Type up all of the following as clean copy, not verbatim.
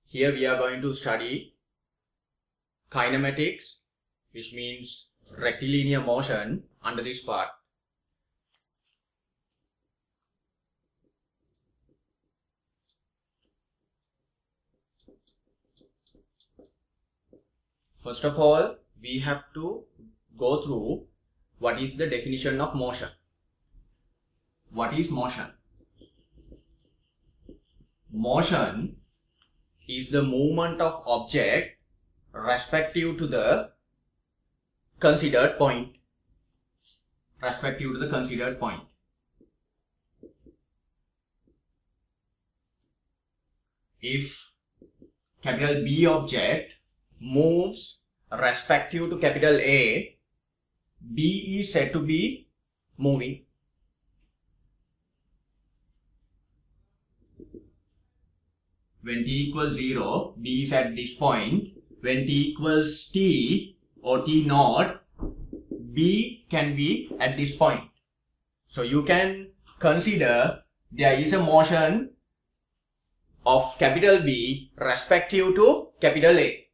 Here we are going to study kinematics, which means rectilinear motion under this part. First of all, we have to go through what is the definition of motion. What is motion? Motion is the movement of object respective to the considered point. Respective to the considered point. If capital B object moves respective to capital A, B is said to be moving. When t equals 0, B is at this point. When t equals t or t naught, B can be at this point. So you can consider there is a motion of capital B respective to capital A.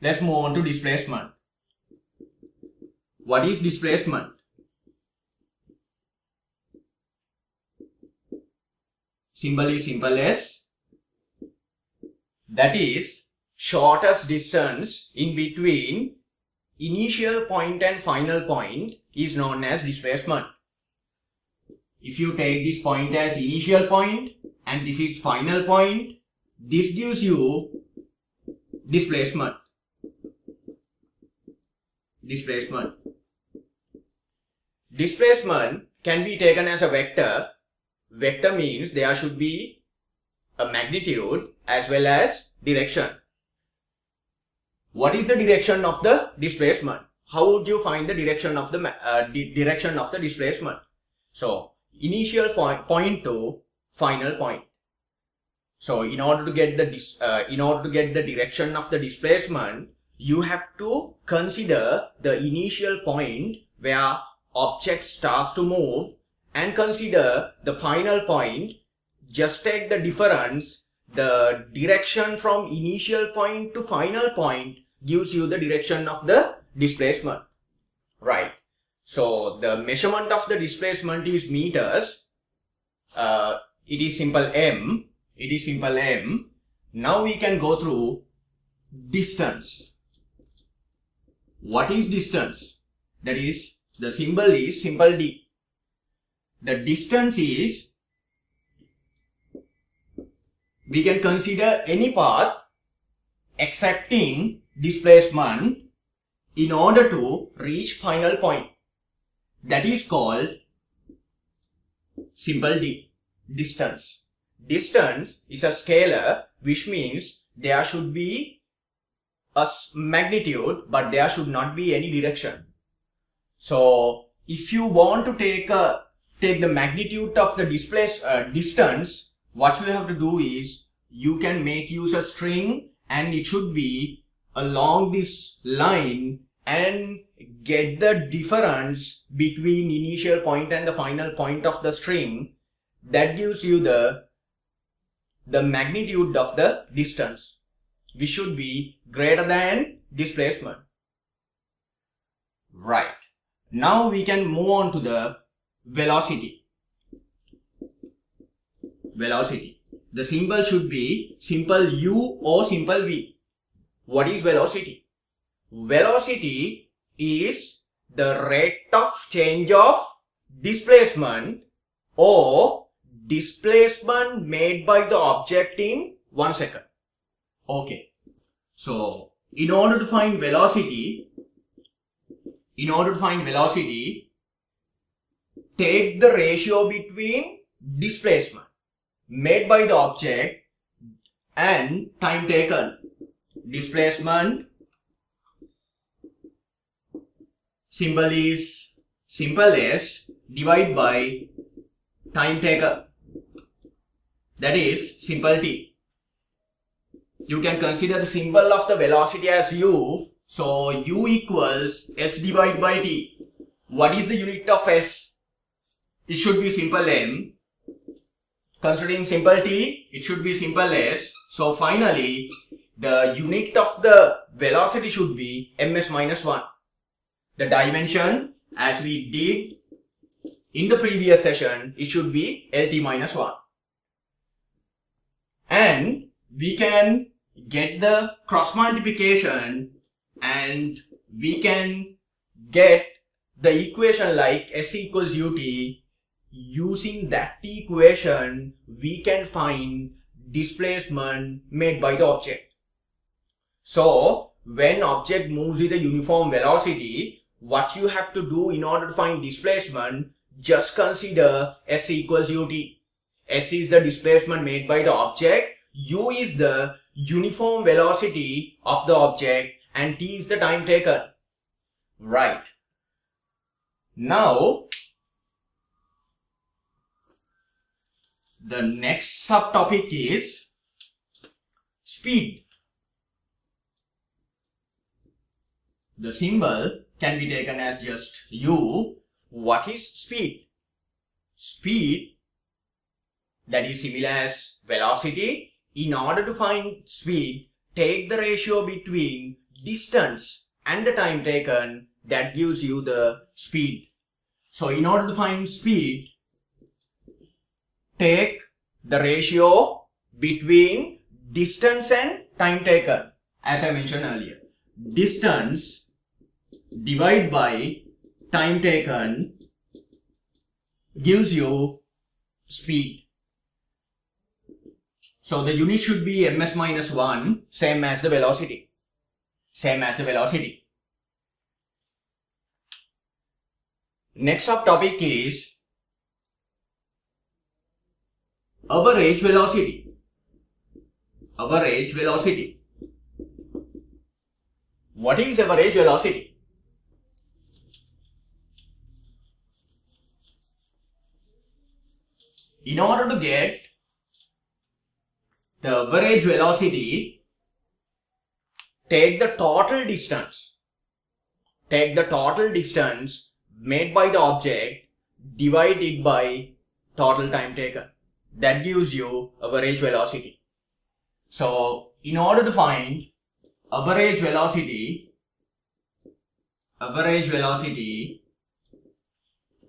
Let's move on to displacement. What is displacement? Symbol is simple as, that is, shortest distance in between initial point and final point is known as displacement. If you take this point as initial point and this is final point, this gives you displacement. Displacement. Displacement can be taken as a vector. Vector means there should be a magnitude as well as direction. What is the direction of the displacement? How would you find the direction of the displacement? So initial point to final point. So in order to get the direction of the displacement, you have to consider the initial point where object starts to move and consider the final point. Just take the difference. The direction from initial point to final point gives you the direction of the displacement. Right. So the measurement of the displacement is meters. It is simple M. It is simple M. Now we can go through distance. What is distance? That is, the symbol is simple D. The distance is, we can consider any path accepting displacement in order to reach final point. That is called simple D, distance. Distance is a scalar, which means there should be a magnitude, but there should not be any direction. So if you want to take the magnitude of the distance, what you have to do is, you can make use of string and it should be along this line and get the difference between initial point and the final point of the string. That gives you the magnitude of the distance, which should be greater than displacement. Right. Now we can move on to the velocity. Velocity. The symbol should be simple U or simple V. What is velocity? Velocity is the rate of change of displacement or displacement made by the object in 1 second. Okay. So in order to find velocity, take the ratio between displacement made by the object and time taken. Displacement, symbol is simple as, divide by time taken. That is simple T. You can consider the symbol of the velocity as U. So U equals S divided by T. What is the unit of S? It should be simple M. Considering simple t, it should be simple s. So finally, the unit of the velocity should be ms minus 1. The dimension, as we did in the previous session, it should be lt minus 1. And we can get the cross multiplication and we can get the equation like s equals ut. Using that equation, we can find displacement made by the object. So, when object moves with a uniform velocity, what you have to do in order to find displacement, just consider s equals ut. S is the displacement made by the object, u is the uniform velocity of the object, and t is the time taken. Right. Now, the next subtopic is speed. The symbol can be taken as just u. What is speed? Speed, that is similar as velocity. In order to find speed, take the ratio between distance and the time taken. That gives you the speed. So in order to find speed, take the ratio between distance and time taken. As I mentioned earlier, distance divided by time taken gives you speed. So the unit should be ms minus 1, same as the velocity. Next subtopic is average velocity. What is average velocity? In order to get the average velocity, take the total distance. Take the total distance made by the object, divide it by total time taken. That gives you average velocity. So, in order to find average velocity,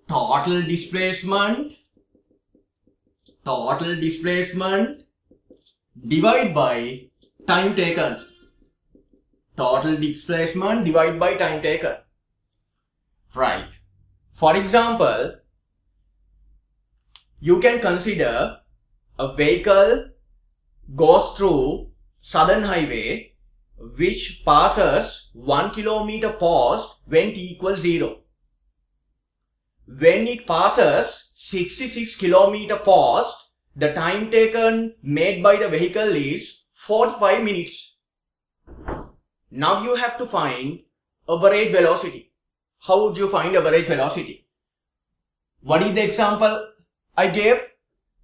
total displacement divide by time taken. Total displacement divided by time taken. Right. For example, you can consider a vehicle goes through Southern Highway which passes 1 kilometer post when t equals 0. When it passes 66 kilometer post, the time taken made by the vehicle is 45 minutes. Now you have to find average velocity. How would you find average velocity? What is the example I gave?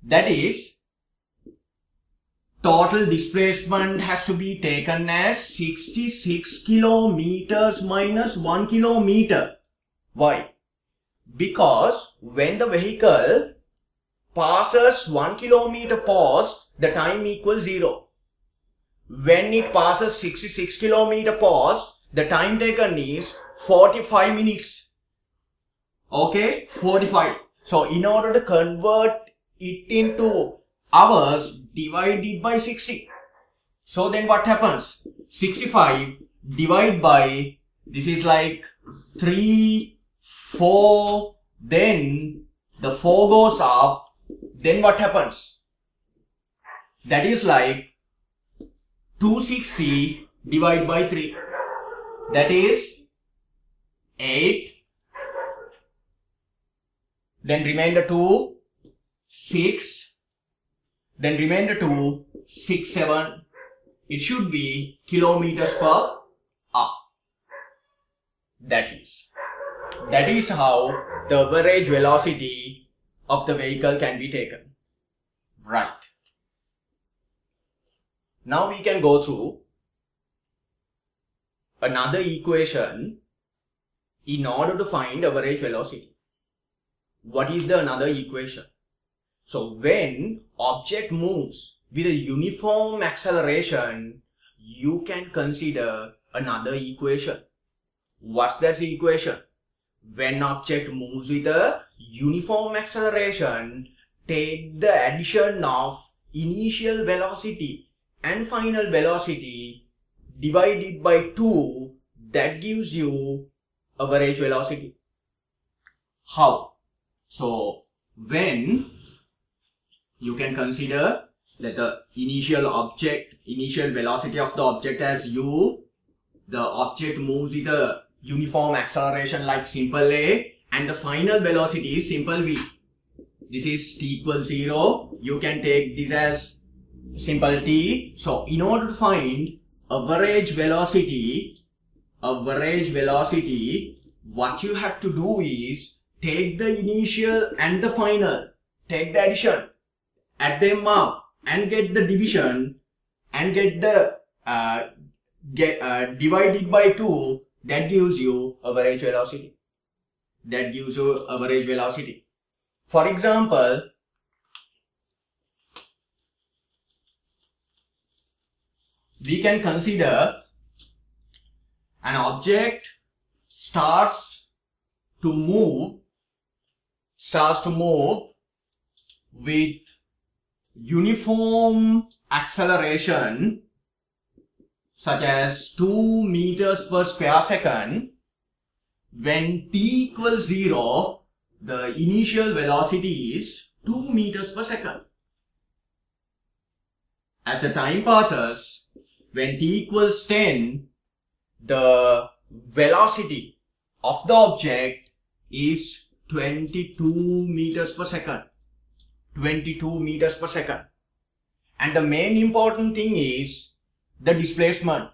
That is, total displacement has to be taken as 66 kilometers minus 1 kilometer. Why? Because when the vehicle passes 1 kilometer post, the time equals 0. When it passes 66 kilometer post, the time taken is 45 minutes. Okay, 45. So in order to convert it into hours, divide it by 60. So then what happens? 65 divided by, this is like 3, 4, then the 4 goes up, then what happens? That is like 260 divided by 3. That is 8. Then remainder 2, 6. Then remainder 2, 6, 7. It should be kilometers per hour. That is how the average velocity of the vehicle can be taken. Right. Now we can go through another equation in order to find average velocity. What is the another equation? So when object moves with a uniform acceleration, you can consider another equation. What's that equation? When object moves with a uniform acceleration, take the addition of initial velocity and final velocity divided by 2, that gives you average velocity. How? So when you can consider that the initial velocity of the object as u, the object moves with a uniform acceleration like simple a, and the final velocity is simple v. This is t equals 0. You can take this as simple t. So in order to find average velocity, what you have to do is take the initial and the final, take the addition, add them up and get the division and get the divided by 2, that gives you average velocity. For example, we can consider an object starts to move with uniform acceleration such as 2 meters per square second. When t equals 0, the initial velocity is 2 meters per second. As the time passes, when t equals 10, the velocity of the object is 22 meters per second. And the main important thing is the displacement.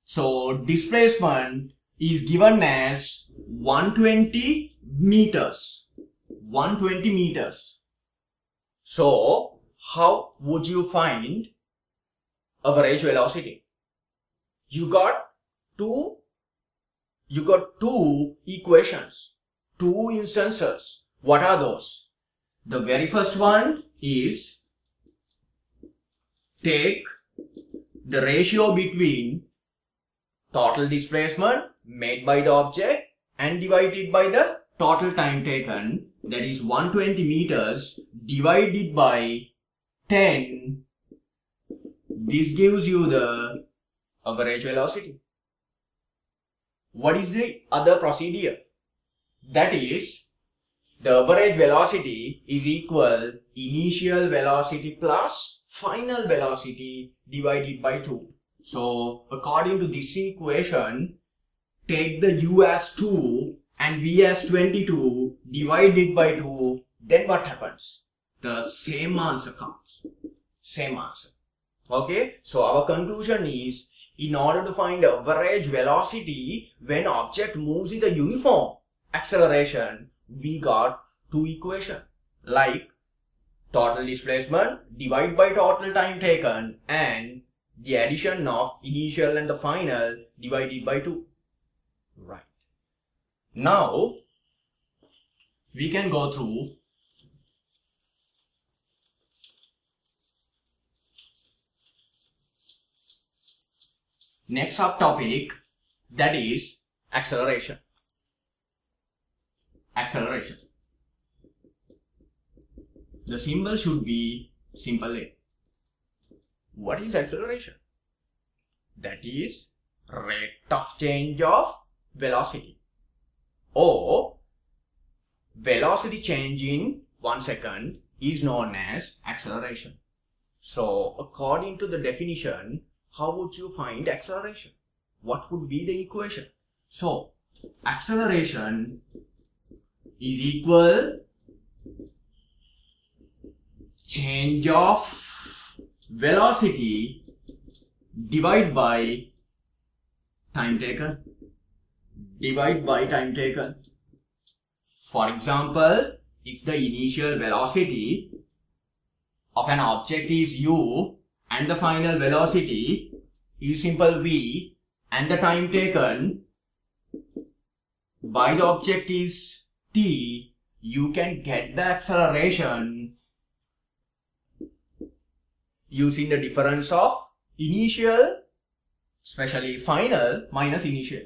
So displacement is given as 120 meters. So how would you find average velocity? You got two equations, 2 instances. What are those? The very first one is take the ratio between total displacement made by the object and divided by the total time taken, that is 120 meters divided by 10. This gives you the average velocity. What is the other procedure? That is, the average velocity is equal initial velocity plus final velocity divided by 2. So according to this equation, take the u as 2 and v as 22, divide it by 2, then what happens? The same answer comes. Same answer. Okay, so our conclusion is, in order to find average velocity when object moves with a uniform acceleration, we got 2 equations like total displacement divided by total time taken and the addition of initial and the final divided by 2. Right. Now we can go through next subtopic, that is acceleration. The symbol should be simple a. What is acceleration? That is rate of change of velocity, or velocity change in 1 second is known as acceleration. So according to the definition, how would you find acceleration? What would be the equation? So acceleration is equal change of velocity divided by time taken. For example, if the initial velocity of an object is u and the final velocity is simple v and the time taken by the object is t, you can get the acceleration using the difference of initial, especially final, minus initial.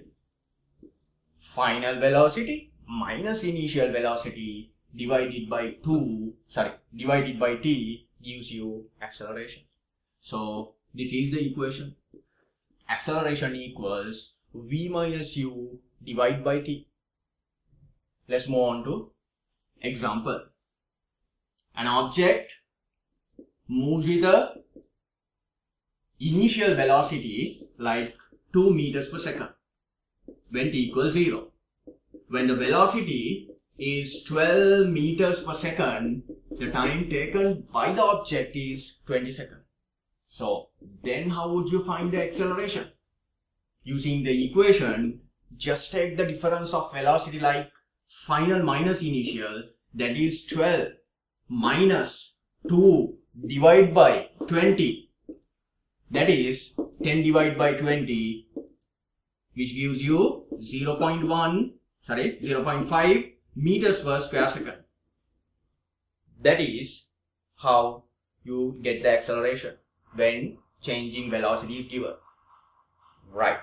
Final velocity minus initial velocity divided by t gives you acceleration. So this is the equation. Acceleration equals v minus u divided by t. Let's move on to example. An object moves with a initial velocity like 2 meters per second when t equals 0. When the velocity is 12 meters per second, the time taken by the object is 20 seconds. So then how would you find the acceleration? Using the equation, just take the difference of velocity like final minus initial, that is 12 minus 2 divided by 20, that is 10 divided by 20, which gives you 0.5 meters per square second. That is how you get the acceleration when changing velocity is given. Right.